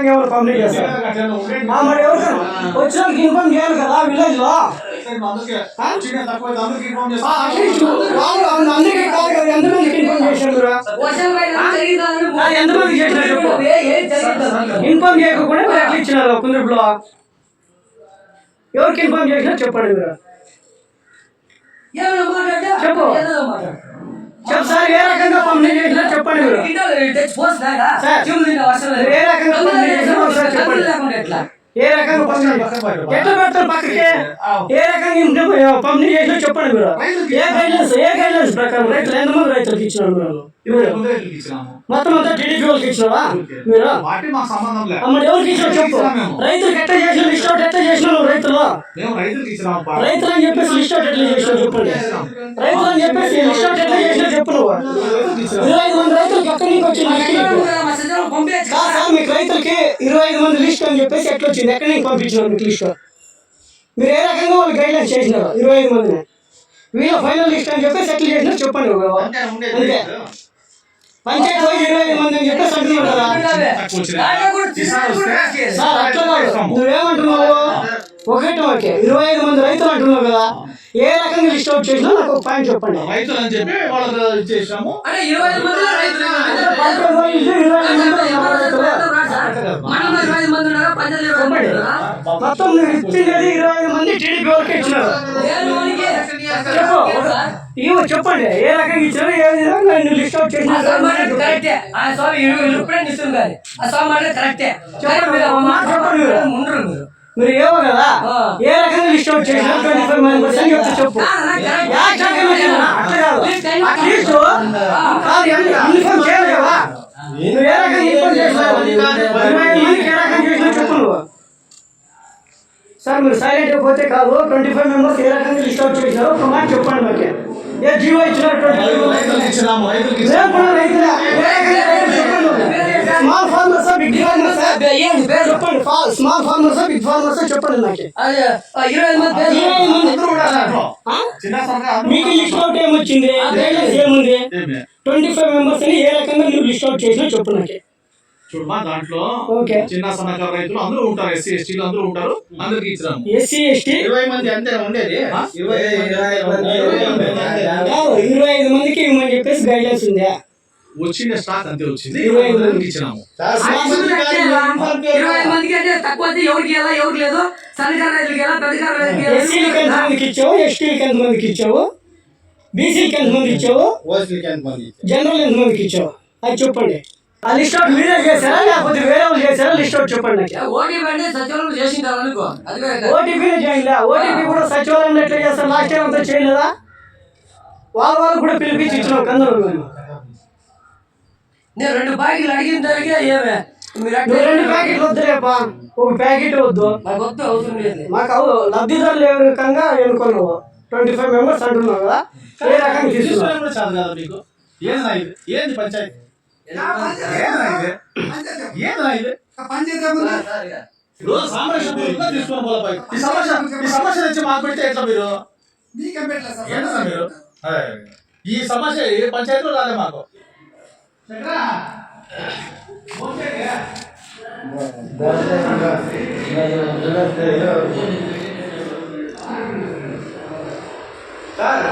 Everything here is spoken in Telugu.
ఏమైనా కంప్లీట్ చేస్తారు మరి ఎవరు వచ్చిన ఇన్ఫార్మ్ చేయాలి కదా విలేజ్ లో అందరికీ కాదు కదా ఎంతమందికి ఇన్ఫార్మ్ చేశారు మీరు ఎంతమందికి చేసినారు చెప్పు ఇన్ఫార్మ్ చేయకుండా మీరు ఎట్లా ఇచ్చినారు కుందుపులో ఎవరికి ఇన్ఫార్మ్ చేసినారు చెప్పండి మీరు చెప్పు చెప్పు సార్ ఏ రకంగా పంపిణీ చేసినా చెప్పండి మీరు ఏ రకంగా పంపిణీ చేసినా ఒకసారి చెప్పండి ఏ రకంగా పంపిణీ ఎట్లా పెడతారు పక్కకి ఏ రకంగా పంపిణీ చేసినా చెప్పండి మీరు ఏ గైడ్లైన్స్ ప్రకారం రైతులు ఎంతమంది రైతులకు ఇచ్చినారు మీరు మొత్తం అంతా టీడీపీ వాళ్ళకి ఇచ్చినావా మీరు మరి ఎవరికి ఇచ్చినావు చెప్పు రైతులకు ఎట్లా చేసిన లిస్ట్ అవుట్ ఎట్లా చేసినావు రైతులు రైతులు అని చెప్పేసి లిస్ట్ అవుట్ ఎట్లా చేసినావు చెప్పండి రైతులు అని చెప్పేసి లిస్ట్ అవుట్ ఎట్లా చేసినావు చెప్పు నువ్వు 25 మంది రైతులకి ఎక్కడి నుంచి వచ్చింది సార్ మీకు రైతులకి 25 మంది లిస్ట్ అని చెప్పేసి ఎట్లా వచ్చింది ఎక్కడి నుంచి పంపించినారు మీకు లిస్ట్ మీరు ఏ రకంగా వాళ్ళు గైడ్లైన్స్ చేసినారు 25 మందిని వీళ్ళ ఫైనల్ లిస్ట్ అని చెప్పేసి ఎట్లా చేసినారు చెప్పండి అంతే పంచాయతీ 25 మంది అని చెప్పేసి అంటున్నావు కదా సార్ అట్లా కాదు నువ్వేమంటున్నావు ఒకటే 25 మంది రైతులు అంటున్నావు కదా ఏ రకంగా లిస్ట్ అవుట్ చేసినా నాకు ఒక పాయింట్ చెప్పండి రైతులు అని చెప్పి వాళ్ళకి ఇచ్చేసాము మొత్తం నువ్వు ఇచ్చింది 25 మంది టీడీపీ వరకు ఇచ్చినారు చెప్పు చెప్పండి ఏ రకంగా ఇచ్చినారు ఏ విధంగా లిస్ట్ అవుట్ చేసినారు మీరు ఏమో కదా ఏ రకంగా లిస్ట్ అవుట్ చేసినారు 25 మెంబర్స్ అని చెప్పు అట్లీస్ట్ ఇన్ఫార్మ్ చేయాలి కదా నువ్వు ఏ రకంగా ఇన్ఫార్మ్ చేసినావు 25 మందికి ఏ రకంగా చేసినా చెప్పు నువ్వు సార్ మీరు సైలెంట్ అయిపోతే కాదు 25 మెంబర్స్ ఏ రకంగా లిస్ట్ అవుట్ చేసినారు ఒక మాట చెప్పండి మాకు ఏ జీవో ఇచ్చినారు స్మాల్ ఫార్మర్స్ బిగ్ ఫార్మర్స్ చెప్పండి స్మాల్ ఫార్మర్స్ బిగ్ ఫార్మర్స్ చెప్పండి నాకు 25 మంది మీకు లిస్ట్ అవుట్ ఏమొచ్చింది ఏముంది 25 మెంబర్స్ అని ఏ రకంగా మీరు లిస్ట్ అవుట్ చేసినా చెప్పు నాకు చూడమా దాంట్లో చిన్న సన్నకారు రైతులు అందరూ ఉంటారు ఎస్సీ ఎస్టీలు అందరూ ఉంటారు అందరికి ఇచ్చినాము ఎస్సీ ఎస్టీ 20 మంది అంతే ఉండేది 25 మందికి ఇవ్వమని చెప్పేసి గైడ్లైన్స్ ఉందా వచ్చిన స్టాక్ అంతే వచ్చింది 25 మందికి ఇచ్చినాము 25 మందికి అంటే తక్కువ ఎవరికి ఎలా ఎవరికి లేదు సన్నకారు రైతులకి ఎలా పెద్దకారు రైతులకి ఎస్సీలకి ఎంత మందికి ఇచ్చావు ఎస్టీలకి ఎంత మందికి ఇచ్చావు బీసీలకి ఎంత మందికి ఇచ్చావు జనరల్ ఎంత మందికి ఇచ్చావు అది చెప్పండి ఆ లిస్ట్ అవుట్ మీరే చేశారా లేకపోతే వేరే వాళ్ళు చేశారా లిస్ట్ అవుట్ చెప్పండి ఓటీపీ అంటే సచివాలయం చేసింటారు అనుకో ఓటీపీనే చేయండి ఓటీపీ కూడా సచివాలయంలో ఎట్లా చేస్తారు లాస్ట్ టైం అంతా చేయలేదా వాళ్ళు కూడా పిలిపించి ఇచ్చినావు కందరు నేను 2 ప్యాకెట్లు అడిగిన తరగే ఏమే మీరు 2 ప్యాకెట్లు వద్దులేపా ఒక ప్యాకెట్ వద్దు మాకు లబ్ధిదారులు ఏ రకంగా ఎన్నుకున్నావు 25 మెంబర్స్ అంటున్నావు కదా ఏ రకంగా తీసుకున్నావు ఏంది పంచాయతీ సమస్య నుంచి మాకు పెడితే ఎట్లా మీరు ఈ సమస్య ఏ పంచాయతీలో రాలే మాకు సార్